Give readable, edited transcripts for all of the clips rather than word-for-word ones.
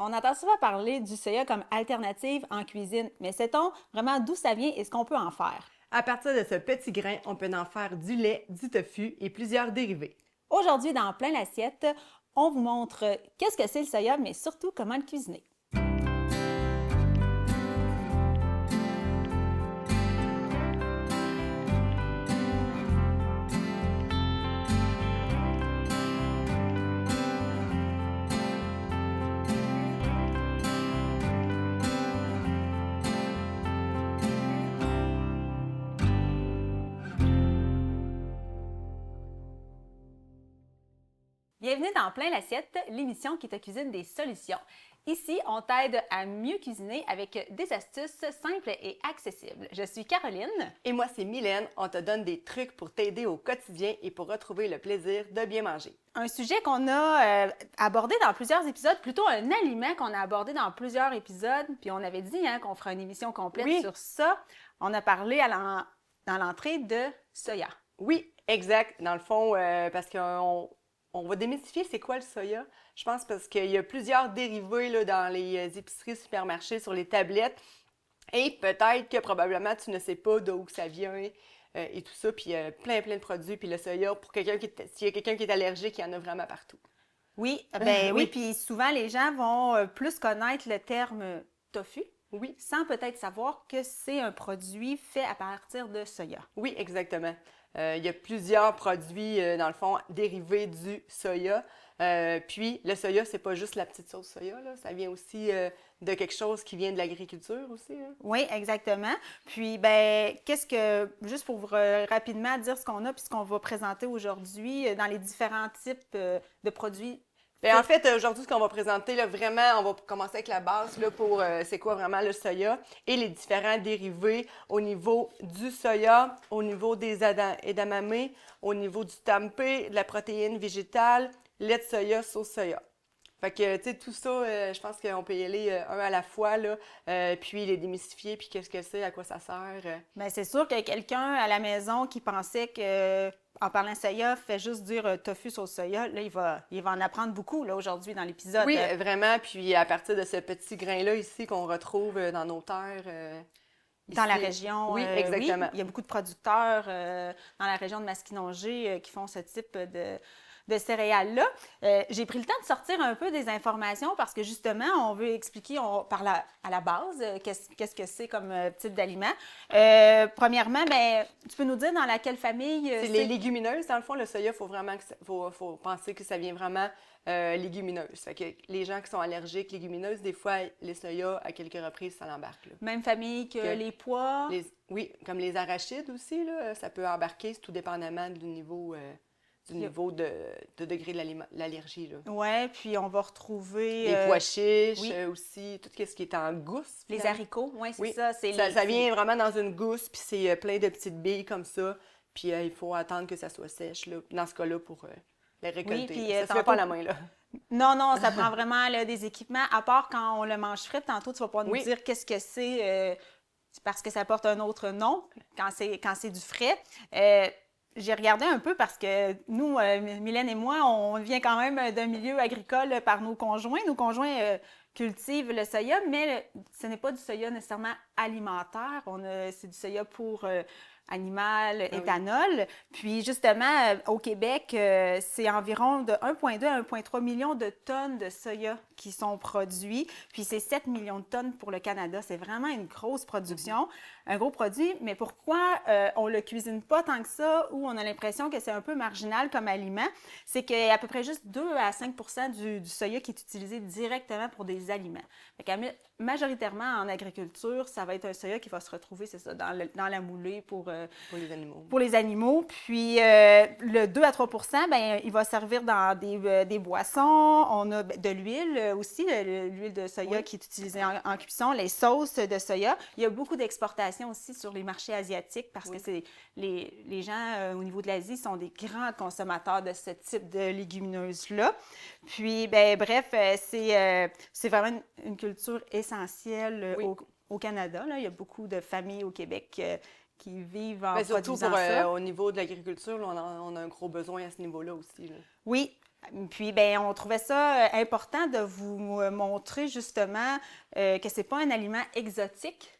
On entend souvent parler du soya comme alternative en cuisine, mais sait-on vraiment d'où ça vient et ce qu'on peut en faire? À partir de ce petit grain, on peut en faire du lait, du tofu et plusieurs dérivés. Aujourd'hui, dans Plein l'assiette, on vous montre qu'est-ce que c'est le soya, mais surtout comment le cuisiner. Bienvenue dans Plein l'assiette, l'émission qui te cuisine des solutions. Ici, on t'aide à mieux cuisiner avec des astuces simples et accessibles. Je suis Caroline. Et moi, c'est Mylène. On te donne des trucs pour t'aider au quotidien et pour retrouver le plaisir de bien manger. Un sujet qu'on a abordé dans plusieurs épisodes, plutôt un aliment qu'on a abordé dans plusieurs épisodes, puis on avait dit qu'on ferait une émission complète sur ça. On a parlé dans l'entrée de soya. Oui, exact. Dans le fond, parce qu'on va démystifier c'est quoi le soya. Je pense parce qu'il y a plusieurs dérivés là, dans les épiceries, supermarchés, sur les tablettes. Et peut-être que probablement tu ne sais pas d'où ça vient et tout ça. Puis plein de produits. Puis le soya, pour s'il y a quelqu'un qui est allergique, il y en a vraiment partout. Oui, ben oui, puis souvent les gens vont plus connaître le terme tofu. Oui. Sans peut-être savoir que c'est un produit fait à partir de soya. Oui, exactement. Il y a plusieurs produits, dans le fond, dérivés du soya. Puis, le soya, c'est pas juste la petite sauce soya, là. Ça vient aussi de quelque chose qui vient de l'agriculture aussi. Hein. Oui, exactement. Puis, juste pour rapidement dire ce qu'on a puis ce qu'on va présenter aujourd'hui dans les différents types de produits. Bien, en fait, aujourd'hui, ce qu'on va présenter, là, vraiment, on va commencer avec la base là, pour c'est quoi vraiment le soya et les différents dérivés au niveau du soya, au niveau des edamame, au niveau du tempeh, de la protéine végétale, lait de soya, sauce soya. Fait que, tu sais, tout ça, je pense qu'on peut y aller un à la fois, là, puis les démystifier, puis qu'est-ce que c'est, à quoi ça sert. Bien, c'est sûr que quelqu'un à la maison qui pensait que, en parlant soya, fait juste dire tofu sauce soya, là, il va en apprendre beaucoup, là, aujourd'hui, dans l'épisode. Oui, vraiment, puis à partir de ce petit grain-là ici qu'on retrouve dans nos terres. Dans la région, oui, exactement. Oui, il y a beaucoup de producteurs dans la région de Masquinongé qui font ce type de céréales-là. J'ai pris le temps de sortir un peu des informations parce que justement, on veut expliquer à la base qu'est-ce que c'est comme type d'aliment. Premièrement, ben, tu peux nous dire dans laquelle famille c'est les légumineuses. Dans le fond, le soya, il faut vraiment faut penser que ça vient vraiment légumineuse. Fait que les gens qui sont allergiques légumineuses, des fois, les soya, à quelques reprises, ça l'embarque. Là. Même famille que les pois? Oui, comme les arachides aussi, là, ça peut embarquer, tout dépendamment du niveau de degré de l'allergie. Oui, puis on va retrouver... Les pois chiches aussi, tout ce qui est en gousse. Les haricots, c'est ça. Ça vient vraiment dans une gousse, puis c'est plein de petites billes comme ça. Puis il faut attendre que ça soit sèche, là, dans ce cas-là, pour les récolter. Oui, puis, ça se fait pas à la main, là. Non, ça prend vraiment là, des équipements. À part quand on le mange frais, tantôt, tu vas pouvoir nous dire qu'est-ce que c'est, parce que ça porte un autre nom quand c'est du frais. J'ai regardé un peu parce que nous, Mylène et moi, on vient quand même d'un milieu agricole par nos conjoints. Nos conjoints cultivent le soya, mais ce n'est pas du soya nécessairement alimentaire. C'est du soya pour animal, éthanol. Puis justement, au Québec, c'est environ de 1,2 à 1,3 million de tonnes de soya qui sont produits. Puis c'est 7 millions de tonnes pour le Canada. C'est vraiment une grosse production, un gros produit. Mais pourquoi on ne le cuisine pas tant que ça ou on a l'impression que c'est un peu marginal comme aliment? C'est qu'il y a à peu près juste 2 à 5 du soya qui est utilisé directement pour des aliments. Fait que majoritairement en agriculture, ça va être un soya qui va se retrouver, c'est ça, dans la moulée pour les animaux. Pour les animaux. Puis le 2 à 3 ben, il va servir dans des boissons. On a de l'huile aussi, l'huile de soya qui est utilisée en cuisson, les sauces de soya. Il y a beaucoup d'exportations aussi sur les marchés asiatiques parce que c'est les gens au niveau de l'Asie sont des grands consommateurs de ce type de légumineuses-là. Puis, ben, bref, c'est vraiment une culture essentielle au Canada. Là. Il y a beaucoup de familles au Québec qui vivent en surtout produisant ça. Au niveau de l'agriculture, on a un gros besoin à ce niveau-là aussi. Là. Oui, Puis, ben, on trouvait ça important de vous montrer justement que c'est pas un aliment exotique.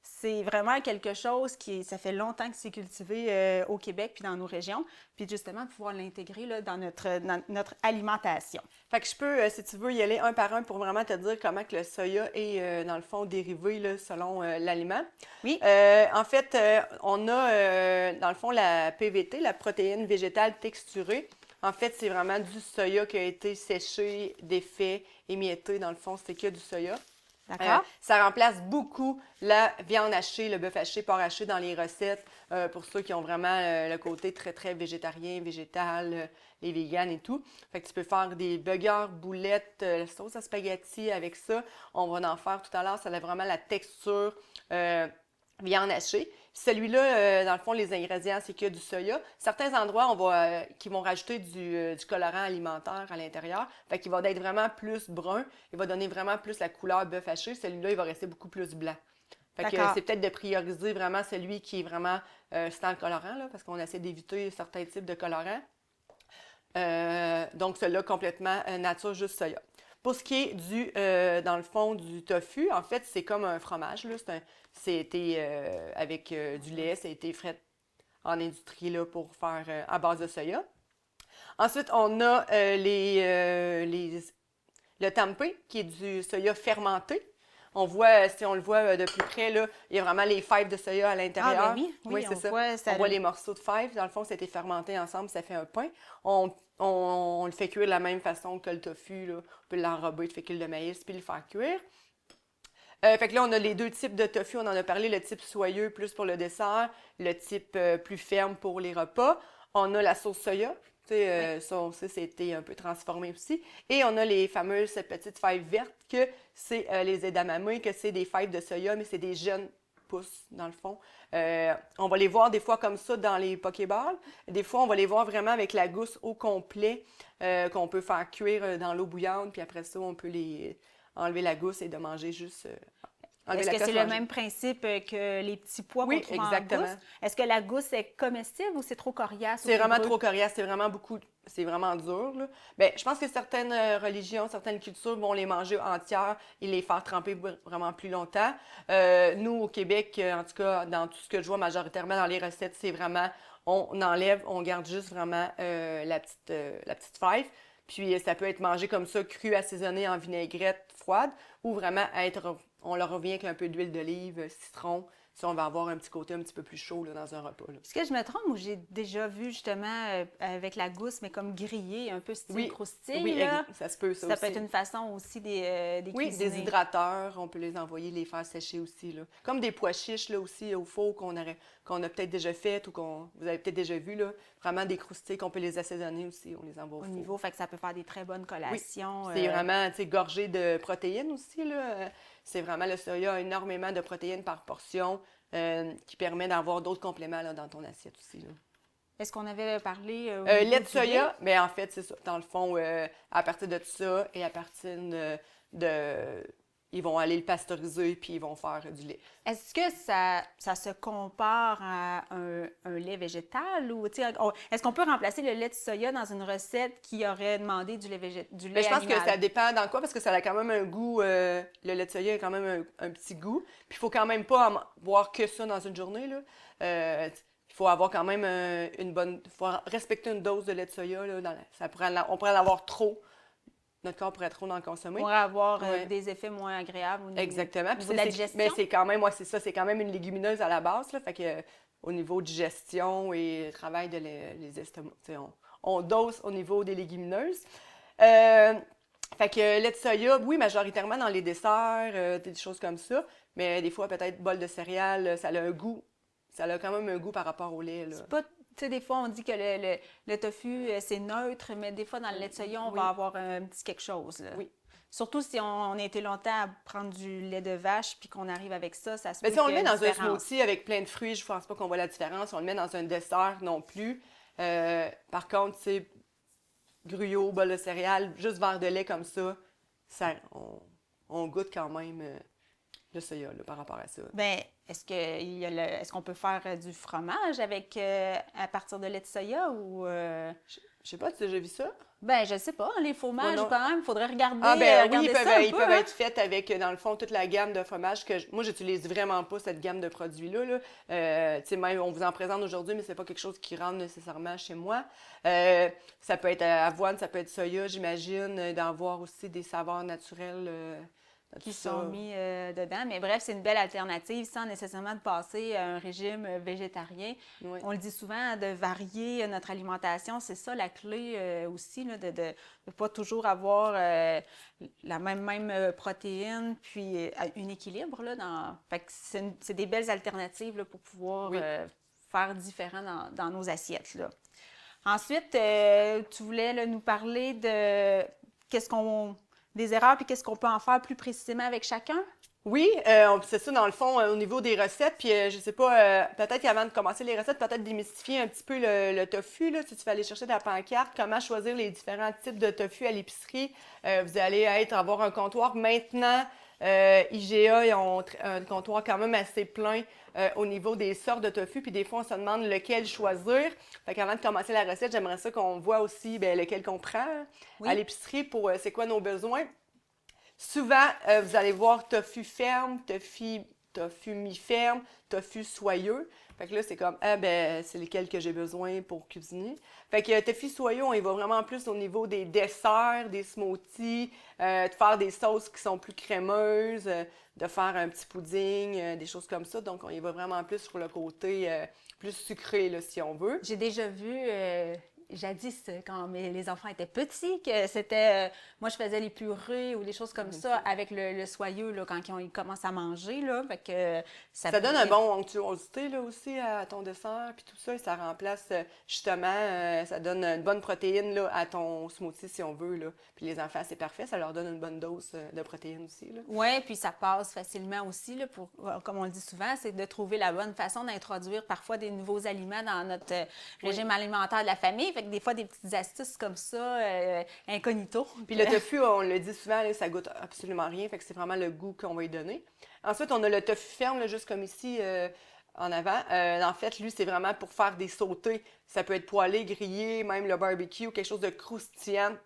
C'est vraiment quelque chose ça fait longtemps que c'est cultivé au Québec puis dans nos régions. Puis justement, pouvoir l'intégrer là, dans notre alimentation. Fait que je peux, si tu veux, y aller un par un pour vraiment te dire comment que le soya est, dans le fond, dérivé là, selon l'aliment. Oui. En fait, on a, dans le fond, la PVT, la protéine végétale texturée. En fait, c'est vraiment du soya qui a été séché, défait, émietté. Dans le fond, c'est que du soya. D'accord. Ça remplace beaucoup la viande hachée, le bœuf haché, porc haché dans les recettes. Pour ceux qui ont vraiment le côté très, très végétarien, végétal, les véganes et tout. Fait que tu peux faire des burgers, boulettes, sauce à spaghetti avec ça. On va en faire tout à l'heure. Ça a vraiment la texture viande hachée. Celui-là, dans le fond, les ingrédients, c'est que du soya. Certains endroits, qui vont rajouter du colorant alimentaire à l'intérieur. Fait qu'il va être vraiment plus brun. Il va donner vraiment plus la couleur bœuf haché. Celui-là, il va rester beaucoup plus blanc. Fait que c'est peut-être de prioriser vraiment celui qui est vraiment sans le colorant, là, parce qu'on essaie d'éviter certains types de colorants. Donc, celui-là, complètement nature, juste soya. Pour ce qui est dans le fond, du tofu, en fait, c'est comme un fromage, là. C'était avec du lait, ça a été fait en industrie là, pour faire à base de soya. Ensuite, on a le tempeh, qui est du soya fermenté. On voit, si on le voit de plus près, là, il y a vraiment les fèves de soya à l'intérieur. Ah, ben oui, c'est ça. On voit les morceaux de fèves. Dans le fond, ça a été fermenté ensemble, ça fait un pain. On le fait cuire de la même façon que le tofu, là. On peut l'enrober de fécule de maïs puis le faire cuire. Fait que là, on a les deux types de tofu. On en a parlé, le type soyeux plus pour le dessert, le type plus ferme pour les repas. On a la sauce soya. Ça, c'était un peu transformé aussi. Et on a les fameuses petites fèves vertes, que c'est les edamame, que c'est des fèves de soya, mais c'est des jeunes pousses, dans le fond. On va les voir des fois comme ça dans les pokéballs. Des fois, on va les voir vraiment avec la gousse au complet, qu'on peut faire cuire dans l'eau bouillante, puis après ça, on peut enlever la gousse et de manger juste... Est-ce que c'est le même principe que les petits pois qu'on trouve exactement. En gousse? Est-ce que la gousse est comestible ou c'est trop coriace? C'est vraiment trop coriace, c'est vraiment dur, là. Bien, je pense que certaines religions, certaines cultures vont les manger entières et les faire tremper vraiment plus longtemps. Nous, au Québec, en tout cas, dans tout ce que je vois majoritairement dans les recettes, c'est vraiment, on enlève, on garde juste vraiment la petite fève. Puis ça peut être mangé comme ça, cru, assaisonné en vinaigrette froide, ou vraiment on leur revient avec un peu d'huile d'olive, citron, si on va avoir un petit côté un petit peu plus chaud là, dans un repas. Là. Est-ce que je me trompe ou j'ai déjà vu justement avec la gousse, mais comme grillée, un peu style croustille? Oui, là? ça se peut ça Ça aussi. peut être une façon aussi des Oui, cuisiner. des hydrateurs, on peut les envoyer, les faire sécher aussi. Là. Comme des pois chiches là, aussi au four qu'on a peut-être déjà fait ou vous avez peut-être déjà vu. Là. Vraiment des croustilles qu'on peut les assaisonner aussi, on les envoie au four. Niveau, fait que ça peut faire des très bonnes collations. Oui. C'est vraiment gorgé de protéines aussi. Là. C'est vraiment le soya a énormément de protéines par portion qui permet d'avoir d'autres compléments là, dans ton assiette aussi. Là. Est-ce qu'on avait parlé lait de soya, mais en fait, c'est ça. Dans le fond, à partir de ça et à partir ils vont aller le pasteuriser puis ils vont faire du lait. Est-ce que ça se compare à un lait végétal ou est-ce qu'on peut remplacer le lait de soya dans une recette qui aurait demandé du lait Mais je pense animal? que ça dépend dans quoi parce que ça a quand même un goût. Le lait de soya a quand même un petit goût. Puis il faut quand même pas boire que ça dans une journée là. Il faut avoir quand même il faut respecter une dose de lait de soya là. On pourrait en avoir trop. Notre corps pourrait trop en consommer. On pourrait avoir des effets moins agréables au niveau, Exactement. Au niveau de la digestion. Mais c'est quand même, c'est ça, c'est quand même une légumineuse à la base. Là, fait que au niveau digestion et travail de les estomacs, on dose au niveau des légumineuses. Fait que lait de soya, oui, majoritairement dans les desserts, des choses comme ça. Mais des fois, peut-être bol de céréales, ça a un goût. Ça a quand même un goût par rapport au lait. Là. C'est pas... Tu sais, des fois, on dit que le tofu, c'est neutre, mais des fois, dans le lait de soya, on va avoir un petit quelque chose. Là. Oui. Surtout si on a été longtemps à prendre du lait de vache puis qu'on arrive avec ça, ça se peut Mais si on le met dans différence. un smoothie avec plein de fruits, je pense pas qu'on voit la différence. On le met dans un dessert non plus. Par contre, c'est gruyot, bol de céréales, juste verre de lait comme ça, on goûte quand même le soya là, par rapport à ça. Bien, est-ce qu'on peut faire du fromage avec à partir de lait de soya ou... Je sais pas, tu as déjà vu ça? Ben, je sais pas, les fromages, non. quand même, il faudrait regarder, Ah, ben oui, regarder ça un ils peu, peuvent hein. être faits avec, dans le fond, toute la gamme de fromages que moi, j'utilise vraiment pas cette gamme de produits-là. Là. Tu sais, même, on vous en présente aujourd'hui, mais c'est pas quelque chose qui rentre nécessairement chez moi. Ça peut être avoine, ça peut être soya, j'imagine, d'en voir aussi des saveurs naturelles. Dans Qui tout ça. sont mis dedans. Mais bref, c'est une belle alternative sans nécessairement de passer à un régime végétarien. Oui. On le dit souvent, de varier notre alimentation, c'est ça la clé aussi, là, de ne pas toujours avoir la même protéine, puis un équilibre. Là, Fait que c'est des belles alternatives là, pour pouvoir Oui. faire différent dans nos assiettes. Là. Ensuite, tu voulais là, nous parler de des erreurs, puis qu'est-ce qu'on peut en faire plus précisément avec chacun? Oui, c'est ça dans le fond au niveau des recettes. Puis je sais pas, peut-être qu'avant de commencer les recettes, peut-être démystifier un petit peu le tofu. Là, si tu vas aller chercher ta pancarte, comment choisir les différents types de tofu à l'épicerie. Vous allez avoir un comptoir. Maintenant, IGA, ils ont un comptoir quand même assez plein au niveau des sortes de tofu. Puis des fois, on se demande lequel choisir. Fait qu'avant de commencer la recette, j'aimerais ça qu'on voit aussi lequel qu'on prend à l'épicerie pour c'est quoi nos besoins. Souvent, vous allez voir tofu ferme, tofu mi-ferme, tofu soyeux. Fait que là, c'est comme, c'est lesquels que j'ai besoin pour cuisiner. Fait que tofu soyeux, on y va vraiment plus au niveau des desserts, des smoothies, de faire des sauces qui sont plus crémeuses, de faire un petit pudding, des choses comme ça. Donc, on y va vraiment plus sur le côté plus sucré, là, si on veut. J'ai déjà vu jadis, quand les enfants étaient petits, que c'était... moi, je faisais les purées ou des choses comme ça avec le soyeux là, quand ils commencent à manger. Là, fait que ça donne un bon onctuosité là, aussi à ton dessert, puis tout ça, et ça remplace justement, ça donne une bonne protéine là, à ton smoothie si on veut. Là. Puis les enfants, c'est parfait, ça leur donne une bonne dose de protéines aussi. Oui, puis ça passe facilement aussi, là, pour, comme on le dit souvent, c'est de trouver la bonne façon d'introduire parfois des nouveaux aliments dans notre régime alimentaire de la famille. Fait que des fois, des petites astuces comme ça, incognito. Puis le tofu, on le dit souvent, là, ça goûte absolument rien, fait que c'est vraiment le goût qu'on va y donner. Ensuite, on a le tofu ferme, là, juste comme ici en avant. En fait, lui, c'est vraiment pour faire des sautés. Ça peut être poêlé, grillé, même le barbecue, quelque chose de croustillant.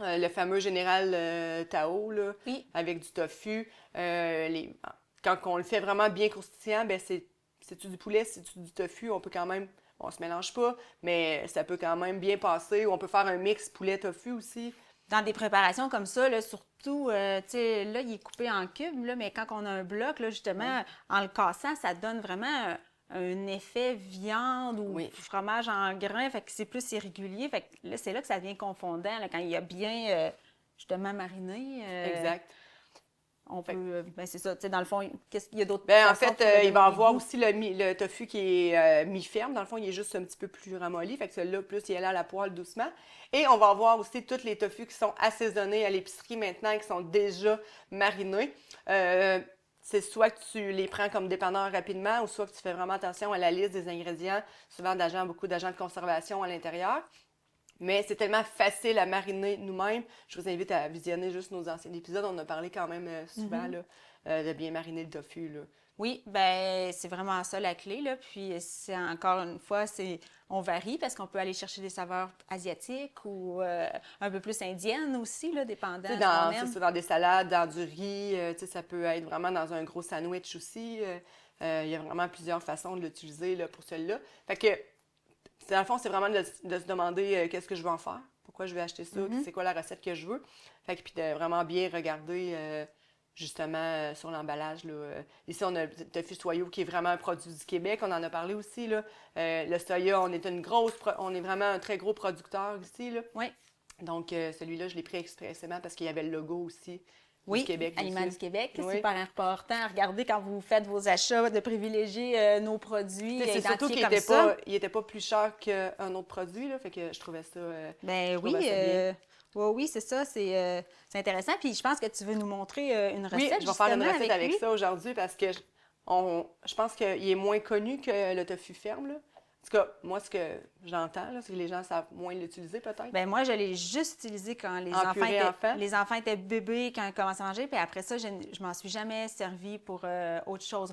Le fameux général Tao, là, avec du tofu. Quand on le fait vraiment bien croustillant, c'est-tu du poulet, c'est-tu du tofu, on peut quand même... On se mélange pas, mais ça peut quand même bien passer. Ou on peut faire un mix poulet-tofu aussi. Dans des préparations comme ça, là, surtout, tu sais, là, il est coupé en cubes, là, mais quand on a un bloc, là, justement, en le cassant, ça donne vraiment un effet viande ou fromage en grains, fait que c'est plus irrégulier. Fait que là, c'est là que ça devient confondant, là, quand il y a bien, justement, mariné. Exact. On peut, c'est ça, tu sais, dans le fond, qu'est-ce qu'il y a d'autres en fait, il va y avoir aussi le tofu qui est mi-ferme. Dans le fond, il est juste un petit peu plus ramolli. Fait que celui-là, plus il est là à la poêle doucement. Et on va avoir aussi tous les tofus qui sont assaisonnés à l'épicerie maintenant, qui sont déjà marinés. C'est soit que tu les prends comme dépanneur rapidement ou soit que tu fais vraiment attention à la liste des ingrédients, souvent beaucoup d'agents de conservation à l'intérieur. Mais c'est tellement facile à mariner nous-mêmes. Je vous invite à visionner juste nos anciens épisodes. On a parlé quand même souvent là, de bien mariner le tofu. Là. Oui, ben c'est vraiment ça la clé. Là. Puis c'est encore une fois, on varie parce qu'on peut aller chercher des saveurs asiatiques ou un peu plus indiennes aussi, là, dépendant de ce qu'on aime. C'est ça, dans des salades, dans du riz. Ça peut être vraiment dans un gros sandwich aussi. Il y a vraiment plusieurs façons de l'utiliser là, pour celui-là. Fait que dans le fond, c'est vraiment de se demander qu'est-ce que je veux en faire, pourquoi je vais acheter ça, c'est quoi la recette que je veux. Fait que puis de vraiment bien regarder justement sur l'emballage. Là. Ici, on a le tofu soyeux qui est vraiment un produit du Québec. On en a parlé aussi. Là. Le soya, on est vraiment un très gros producteur ici. Là. Oui. Donc, celui-là, je l'ai pris expressément parce qu'il y avait le logo aussi. Oui, du Québec, Aliments du Québec. C'est super important. Regardez quand vous faites vos achats, de privilégier nos produits. C'est surtout qu'il n'était pas plus cher qu'un autre produit. Là, fait que je trouvais ça. Oui, c'est ça. C'est intéressant. Puis je pense que tu veux nous montrer une recette. Oui, je vais faire une recette avec ça aujourd'hui parce que je pense qu'il est moins connu que le tofu ferme. Là. En tout cas, moi, ce que j'entends, c'est que les gens savent moins l'utiliser peut-être. Bien, moi, je l'ai juste utilisé quand les enfants étaient bébés, quand ils commençaient à manger. Puis après ça, je m'en suis jamais servi pour autre chose.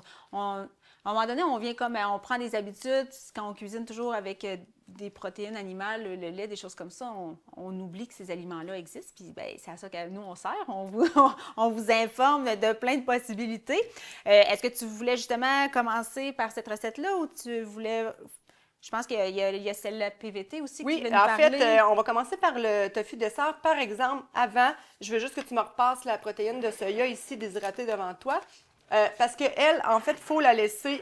à un moment donné, on prend des habitudes. Quand on cuisine toujours avec des protéines animales, le lait, des choses comme ça, on oublie que ces aliments-là existent. Puis ben, c'est à ça que nous, on sert. On vous informe de plein de possibilités. Est-ce que tu voulais justement commencer par cette recette-là ou tu voulais... Je pense qu'il y a celle-là PVT aussi que tu voulais nous parler. Oui, en fait, on va commencer par le tofu dessert. Par exemple, avant, je veux juste que tu me repasses la protéine de soya ici déshydratée devant toi. Parce qu'elle, en fait, il faut la laisser,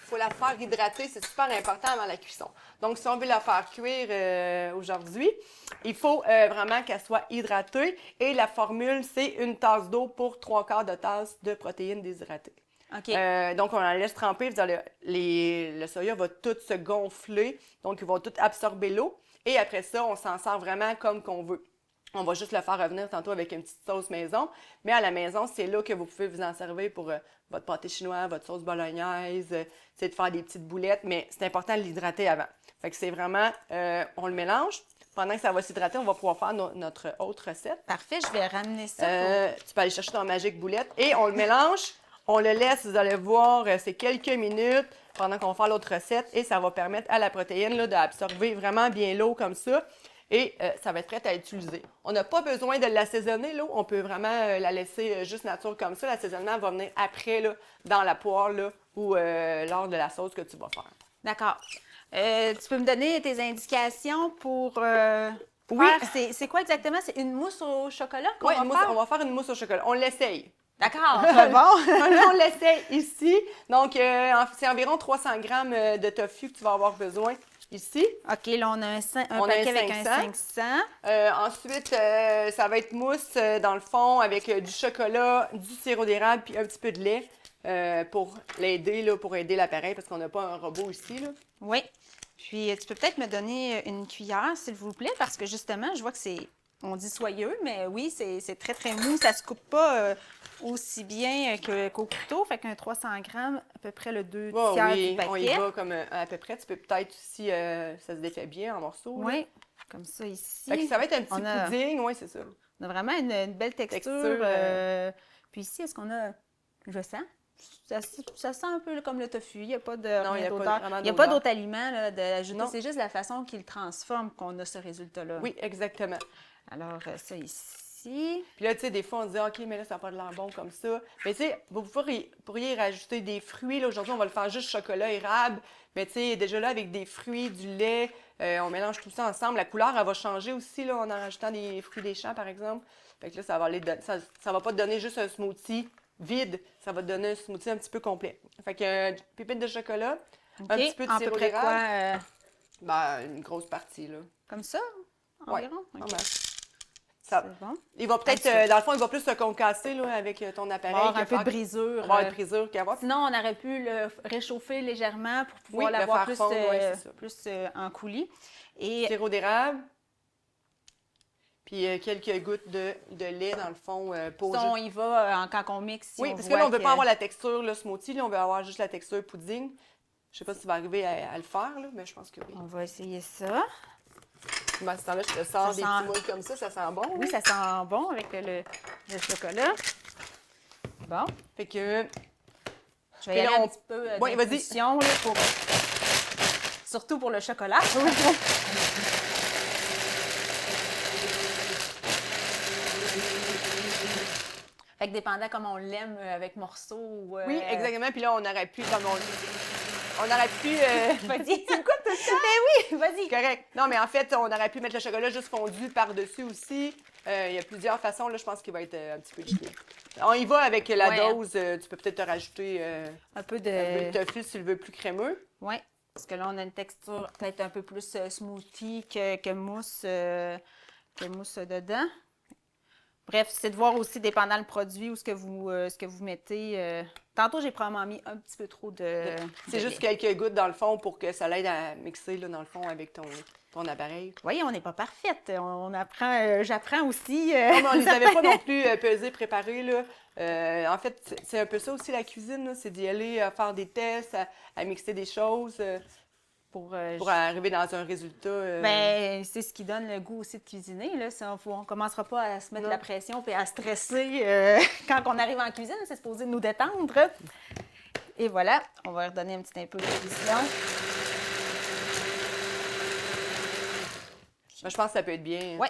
faut la faire hydrater. C'est super important avant la cuisson. Donc, si on veut la faire cuire aujourd'hui, il faut vraiment qu'elle soit hydratée. Et la formule, c'est une tasse d'eau pour 3/4 de tasse de protéines déshydratées. OK. Donc, on la laisse tremper. Le soya va tout se gonfler. Donc, il va tout absorber l'eau. Et après ça, on s'en sert vraiment comme qu'on veut. On va juste le faire revenir tantôt avec une petite sauce maison. Mais à la maison, c'est là que vous pouvez vous en servir pour votre pâté chinois, votre sauce bolognaise, c'est de faire des petites boulettes. Mais c'est important de l'hydrater avant. Fait que c'est vraiment, on le mélange. Pendant que ça va s'hydrater, on va pouvoir faire notre autre recette. Parfait, je vais ramener ça. Tu peux aller chercher ton Magic Boulette. Et on le mélange. On le laisse, vous allez voir, c'est quelques minutes pendant qu'on va faire l'autre recette et ça va permettre à la protéine là, d'absorber vraiment bien l'eau comme ça et ça va être prêt à utiliser. On n'a pas besoin de l'assaisonner, l'eau. On peut vraiment la laisser juste nature comme ça. L'assaisonnement va venir après, là, dans la poêle là, ou lors de la sauce que tu vas faire. D'accord. Tu peux me donner tes indications pour Oui. faire... C'est quoi exactement? C'est une mousse au chocolat qu'on Oui, va faire? on va faire une mousse au chocolat. On l'essaye. D'accord, c'est bon. On l'essaie ici. Donc, c'est environ 300 grammes de tofu que tu vas avoir besoin ici. OK, là, on a un paquet avec un 500. Ensuite, ça va être mousse, dans le fond, avec du chocolat, du sirop d'érable puis un petit peu de lait pour l'aider, là, pour aider l'appareil parce qu'on n'a pas un robot ici, là. Oui. Puis, tu peux peut-être me donner une cuillère, s'il vous plaît, parce que justement, je vois que c'est... On dit soyeux, mais oui, c'est très, très mou. Ça se coupe pas aussi bien qu'au couteau. Fait qu'un 300 grammes, à peu près le 2 tiers du paquet. On y va comme à peu près. Tu peux peut-être aussi, ça se défait bien en morceaux. Oui, comme ça ici. Fait que ça va être un petit pudding, oui, c'est ça. On a vraiment une belle texture. Puis ici, est-ce qu'on a... Je sens. Ça sent un peu comme le tofu. Il n'y a pas de non, il n'y a pas d'autre aliment là, d'ajouter. C'est juste la façon qu'il transforme qu'on a ce résultat-là. Oui, exactement. Alors, ça ici. Puis là, tu sais, des fois, on se dit, OK, mais là, ça n'a pas de l'air bon comme ça. Mais tu sais, vous pourriez rajouter des fruits. Là, aujourd'hui, on va le faire juste chocolat érable. Mais tu sais, déjà là, avec des fruits, du lait, on mélange tout ça ensemble. La couleur, elle va changer aussi, là, en rajoutant des fruits des champs, par exemple. Fait que là, ça va pas te donner juste un smoothie vide. Ça va te donner un smoothie un petit peu complet. Fait que pépite de chocolat, un petit peu de sirop d'érable. Une grosse partie, là. Comme ça? Environ? Oui. Okay. Bon. Il va peut-être, dans le fond, il va plus se concasser là, avec ton appareil. Un peu de brisure. Avoir une brisure qu'avoir. Sinon, on aurait pu le réchauffer légèrement pour pouvoir l'avoir plus, plus en coulis. Et... Sirop d'érable. Puis quelques gouttes de lait, dans le fond, pour... Ça, on y va quand on mixe. Si oui, parce que là, on ne veut pas avoir la texture, le smoothie. Là, on veut avoir juste la texture pudding. Je ne sais pas si tu vas arriver à le faire, là, mais je pense que oui. On va essayer ça. À ce temps-là, je te sors des petits moules comme ça sent bon. Oui, ça sent bon avec le chocolat. Bon. Fait que... Je vais y aller un petit peu d'infusion, là, surtout pour le chocolat. Fait que dépendant comme on l'aime, avec morceaux. Oui, exactement. Puis là, on aurait pu, comme on aurait pu... Vas-y, tu me coupes tout le temps? Ben oui, vas-y. Correct. Non, mais en fait, on aurait pu mettre le chocolat juste fondu par-dessus aussi. Il y a plusieurs façons, là, je pense qu'il va être un petit peu chiqué. On y va avec la dose. Tu peux peut-être te rajouter un peu de tofu si tu le veux plus crémeux. Oui, parce que là, on a une texture peut-être un peu plus smoothie que mousse dedans. Bref, c'est de voir aussi, dépendant le produit ou ce que vous mettez. Tantôt, j'ai probablement mis un petit peu trop de C'est juste quelques gouttes, dans le fond, pour que ça l'aide à mixer, là, dans le fond, avec ton appareil. Oui, on n'est pas parfaite. On apprend, j'apprends aussi. Non, mais on ne les avait pas non plus pesés, préparés, là. En fait, c'est un peu ça aussi, la cuisine, là. C'est d'y aller faire des tests, à mixer des choses. Pour arriver dans un résultat. Bien, c'est ce qui donne le goût aussi de cuisiner. Là. On ne commencera pas à se mettre la pression et à stresser quand on arrive en cuisine. C'est supposé nous détendre. Et voilà, on va redonner un petit peu de cuisson. Ben, je pense que ça peut être bien. Oui.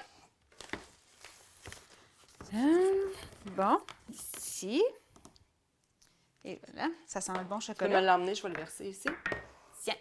Bon, ici. Et voilà, ça sent le bon Tu peux me chocolat. l'emmener, je vais le verser ici. Tiens.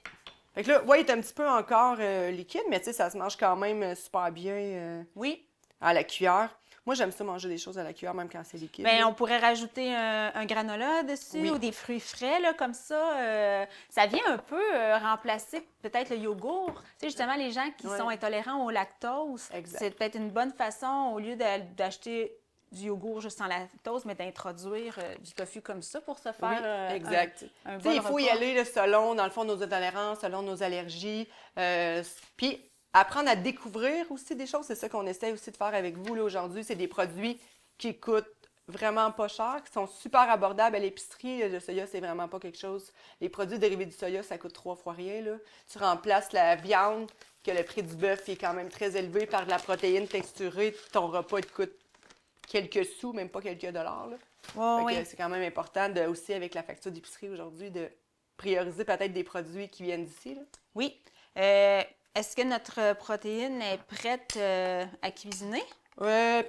Fait que là, ouais, il est un petit peu encore liquide, mais tu sais, ça se mange quand même super bien Oui. à la cuillère. Moi, j'aime ça manger des choses à la cuillère, même quand c'est liquide. Bien, là. on pourrait rajouter un granola dessus Oui. ou des fruits frais, là, comme ça. Ça vient un peu remplacer peut-être le yogourt. Tu sais, justement, les gens qui Ouais. sont intolérants au lactose, Exact. c'est peut-être une bonne façon, au lieu d'acheter du yogourt juste sans lactose, mais d'introduire du tofu comme ça pour se faire Oui, exact. un Tu sais, bon il faut y repas. aller là, selon, dans le fond, nos intolérances, selon nos allergies. Puis apprendre à découvrir aussi des choses, c'est ça qu'on essaie aussi de faire avec vous là, aujourd'hui. C'est des produits qui coûtent vraiment pas cher, qui sont super abordables à l'épicerie. Le soya, c'est vraiment pas quelque chose. Les produits dérivés du soya, ça coûte 3 fois rien. Là. Tu remplaces la viande, que le prix du bœuf est quand même très élevé, par de la protéine texturée. Ton repas, il te coûte quelques sous, même pas quelques dollars. Là. Oh, Fait que oui. c'est quand même important aussi avec la facture d'épicerie aujourd'hui de prioriser peut-être des produits qui viennent d'ici. Là. Oui. Est-ce que notre protéine est prête à cuisiner?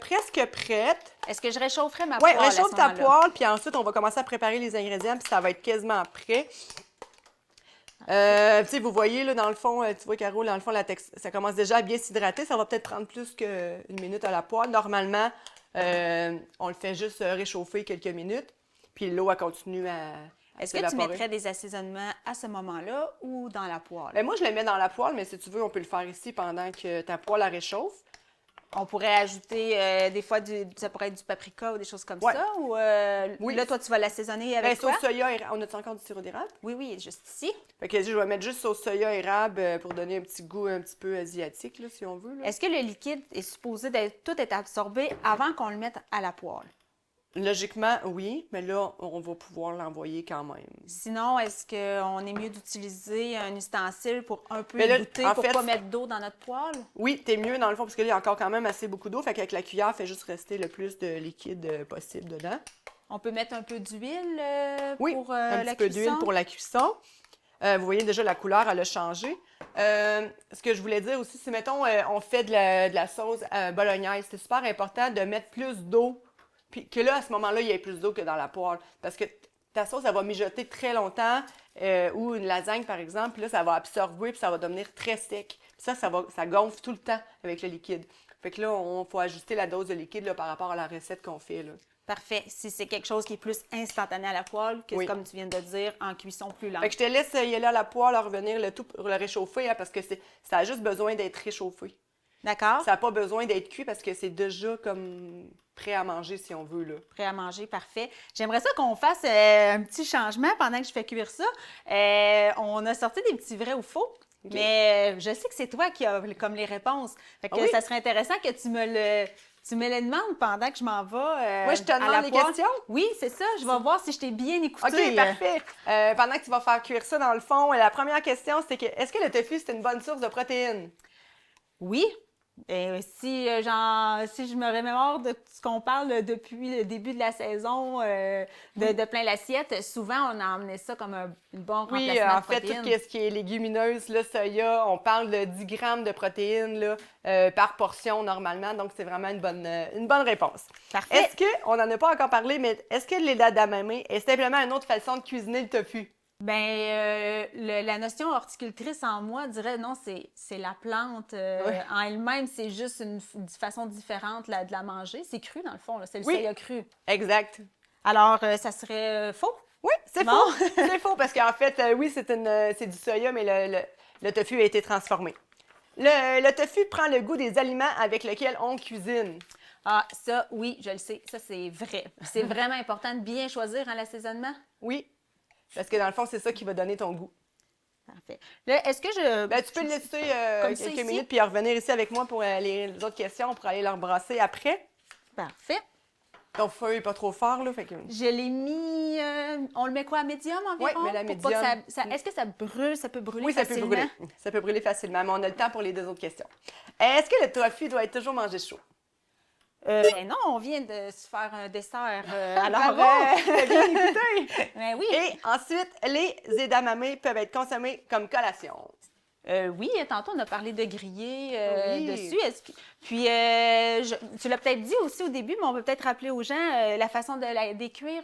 Presque prête. Est-ce que je réchaufferais ma Oui, poêle à ce réchauffe ta moment-là? poêle, puis ensuite, on va commencer à préparer les ingrédients, puis ça va être quasiment prêt. Tu sais, vous voyez, là, dans le fond, tu vois, Caro, dans le fond, ça commence déjà à bien s'hydrater. Ça va peut-être prendre plus qu'une minute à la poêle. Normalement, on le fait juste réchauffer quelques minutes, puis l'eau, elle continue à Est-ce que tu s'évaporer. mettrais des assaisonnements à ce moment-là ou dans la poêle? Ben, moi, je le mets dans la poêle, mais si tu veux, on peut le faire ici pendant que ta poêle elle réchauffe. On pourrait ajouter des fois ça pourrait être du paprika ou des choses comme Ouais. ça? Ou Oui. là, toi, tu vas l'assaisonner Ben, avec quoi? sauce soya, on a-tu encore du sirop d'érable? Oui, oui, juste ici. Fait que je vais mettre juste sauce soya érable pour donner un petit goût un petit peu asiatique, là, si on veut. Là. Est-ce que le liquide est supposé tout être absorbé avant qu'on le mette à la poêle? Logiquement, oui, mais là, on va pouvoir l'envoyer quand même. Sinon, est-ce qu'on est mieux d'utiliser un ustensile pour un peu Mais là, goûter, en pour fait, pas mettre d'eau dans notre poêle? Oui, t'es mieux dans le fond, parce que là, il y a encore quand même assez beaucoup d'eau. Fait qu'avec la cuillère, fait juste rester le plus de liquide possible dedans. On peut mettre un peu d'huile Oui, pour un la petit peu cuisson? d'huile pour la cuisson. Vous voyez déjà, la couleur, elle a changé. Ce que je voulais dire aussi, c'est, mettons, on fait de la sauce bolognaise. C'est super important de mettre plus d'eau. Puis que là, à ce moment-là, il y ait plus d'eau que dans la poêle. Parce que ta sauce, elle va mijoter très longtemps. Ou une lasagne, par exemple. Puis là, ça va absorber, puis ça va devenir très sec. Puis ça gonfle tout le temps avec le liquide. Fait que là, on faut ajuster la dose de liquide là, par rapport à la recette qu'on fait. Là. Parfait. Si c'est quelque chose qui est plus instantané à la poêle, que Oui. comme tu viens de dire, en cuisson plus lente. Fait que je te laisse y aller à la poêle, revenir le tout pour le réchauffer, hein, parce que ça a juste besoin d'être réchauffé. D'accord? Ça n'a pas besoin d'être cuit parce que c'est déjà comme prêt à manger si on veut. Là. Prêt à manger, parfait. J'aimerais ça qu'on fasse un petit changement pendant que je fais cuire ça. On a sorti des petits vrais ou faux, mais je sais que c'est toi qui as comme les réponses. Fait que Ah oui? ça serait intéressant que tu me le demandes pendant que je m'en vais Moi, je te à la demande les poêle. questions? Oui, c'est ça. Je vais voir si je t'ai bien écouté. OK, parfait. Pendant que tu vas faire cuire ça, dans le fond, la première question, c'est que est-ce que le tofu, c'est une bonne source de protéines? Oui. Si je me remémore de ce qu'on parle depuis le début de la saison de plein l'assiette, souvent on a emmené ça comme un bon Oui, remplacement en de fait, protéines. tout ce qui est légumineuse, le soya, on parle de 10 grammes de protéines là, par portion normalement, donc c'est vraiment une bonne réponse. Parfait. Est-ce qu'on n'en a pas encore parlé, mais est-ce que l'edamame est simplement une autre façon de cuisiner le tofu? Bien, la notion horticultrice en moi dirait non, c'est la plante Ouais. en elle-même, c'est juste une façon différente de la manger. C'est cru dans le fond, là. C'est le Oui. soya cru. Exact. Alors, ça serait faux? Oui, c'est Bon. faux. C'est faux parce qu'en fait, oui, c'est du soya, mais le tofu a été transformé. Le tofu prend le goût des aliments avec lesquels on cuisine. Ah, ça, oui, je le sais. Ça, c'est vrai. C'est vraiment important de bien choisir l'assaisonnement. Oui, parce que dans le fond, c'est ça qui va donner ton goût. Parfait. Là, est-ce que je... Ben, tu peux le laisser Comme ça quelques ici? minutes puis revenir ici avec moi pour les autres questions, pour aller leur brasser après. Parfait. Ton feu n'est pas trop fort, là, fait que... Je l'ai mis... on le met quoi, à médium environ? Oui, mais la Pour pas que médium. est-ce que ça brûle? Ça peut brûler Oui, ça peut facilement? brûler. Ça peut brûler facilement, mais on a le temps pour les deux autres questions. Est-ce que le tofu doit être toujours mangé chaud? Non, on vient de se faire un dessert. Alors, t'as bien écouté! ben oui. Et ensuite, les edamame peuvent être consommés comme collation. Oui, tantôt, on a parlé de griller Oui. dessus. Puis, tu l'as peut-être dit aussi au début, mais on peut peut-être rappeler aux gens la façon des cuire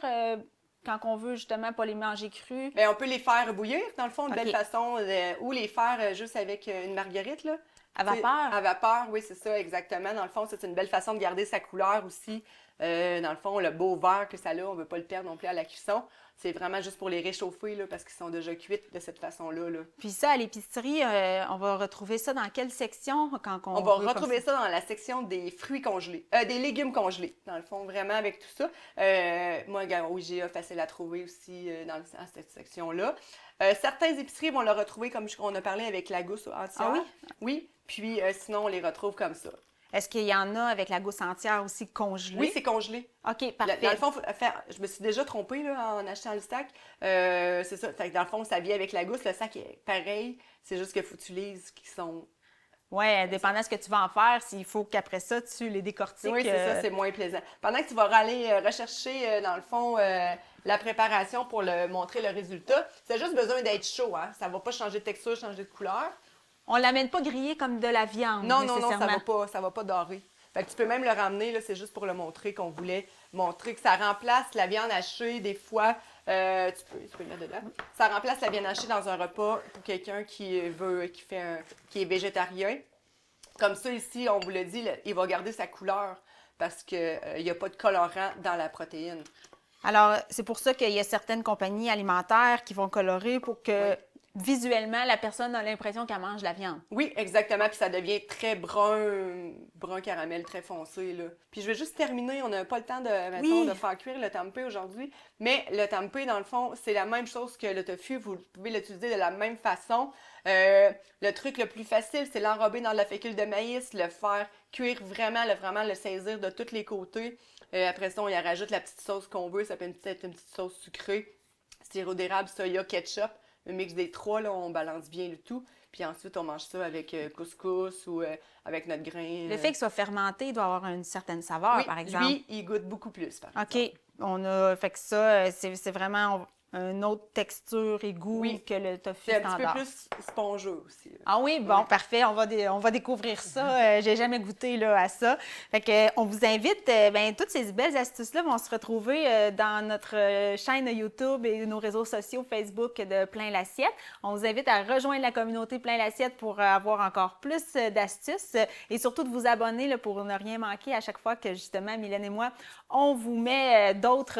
quand on veut justement pas les manger crus. Bien, on peut les faire bouillir, dans le fond, une OK. belle façon, ou les faire juste avec une marguerite, là. À vapeur? À vapeur, oui, c'est ça, exactement. Dans le fond, c'est une belle façon de garder sa couleur aussi. Dans le fond, le beau vert que ça a, on ne veut pas le perdre non plus à la cuisson. C'est vraiment juste pour les réchauffer, là, parce qu'ils sont déjà cuits de cette façon-là. Là. Puis ça, à l'épicerie, on va retrouver ça dans quelle section quand On va retrouver ça dans la section des fruits congelés, des légumes congelés, dans le fond, vraiment avec tout ça. Moi, au IGA, facile à trouver aussi dans cette section-là. Certaines épiceries vont le retrouver comme on a parlé avec la gousse entière. Ah oui? Oui, puis sinon, on les retrouve comme ça. Est-ce qu'il y en a avec la gousse entière aussi congelée? Oui, c'est congelé. OK, parfait. Dans le fond, je me suis déjà trompée là, en achetant le sac. C'est ça. Fait que dans le fond, ça vient avec la gousse. Le sac est pareil. C'est juste qu'il faut que tu lises qui sont... Oui, dépendant de ce que tu vas en faire, s'il faut qu'après ça, tu les décortiques. Oui, c'est ça, c'est moins plaisant. Pendant que tu vas aller rechercher, dans le fond, la préparation pour montrer le résultat, c'est juste besoin d'être chaud. Hein? Ça ne va pas changer de texture, changer de couleur. On ne l'amène pas grillé comme de la viande, Non, nécessairement. ça va pas dorer. Fait que tu peux même le ramener, là, c'est juste pour le montrer qu'on voulait montrer que ça remplace la viande hachée des fois. Tu peux le mettre dedans. Ça remplace la viande hachée dans un repas pour quelqu'un qui est végétarien. Comme ça, ici, on vous l'a dit, il va garder sa couleur parce qu'il n'y a pas de colorant dans la protéine. Alors, c'est pour ça qu'il y a certaines compagnies alimentaires qui vont colorer pour que visuellement, la personne a l'impression qu'elle mange de la viande. Oui, exactement. Puis ça devient très brun caramel, très foncé. Là. Puis je vais juste terminer. On n'a pas le temps de faire cuire le tempeh aujourd'hui. Mais le tempeh, dans le fond, c'est la même chose que le tofu. Vous pouvez l'utiliser de la même façon. Le truc le plus facile, c'est l'enrober dans de la fécule de maïs, le faire cuire vraiment le saisir de tous les côtés. Après ça, on y rajoute la petite sauce qu'on veut. Ça peut être une petite sauce sucrée, sirop d'érable, soya, ketchup. Un mix des trois, là, on balance bien le tout. Puis ensuite, on mange ça avec couscous ou avec notre grain. Le fait qu'il soit fermenté, il doit avoir une certaine saveur, par exemple. Oui, il goûte beaucoup plus, par exemple. OK. On a fait que ça, c'est vraiment une autre texture et goût que le tofu standard. C'est un petit peu plus spongieux aussi. Là. Ah oui, bon, parfait. On va découvrir ça. J'ai jamais goûté là, à ça. Fait que, on vous invite, toutes ces belles astuces-là vont se retrouver dans notre chaîne YouTube et nos réseaux sociaux Facebook de Plein l'Assiette. On vous invite à rejoindre la communauté Plein l'Assiette pour avoir encore plus d'astuces et surtout de vous abonner là, pour ne rien manquer à chaque fois que justement Mylène et moi, on vous met d'autres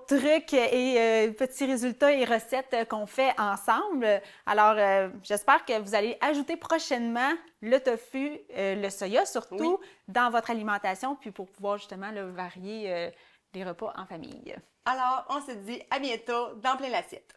trucs et petits résultats et recettes qu'on fait ensemble. Alors, j'espère que vous allez ajouter prochainement le tofu, le soya surtout, dans votre alimentation, puis pour pouvoir justement varier les repas en famille. Alors, on se dit à bientôt dans Plein l'Assiette.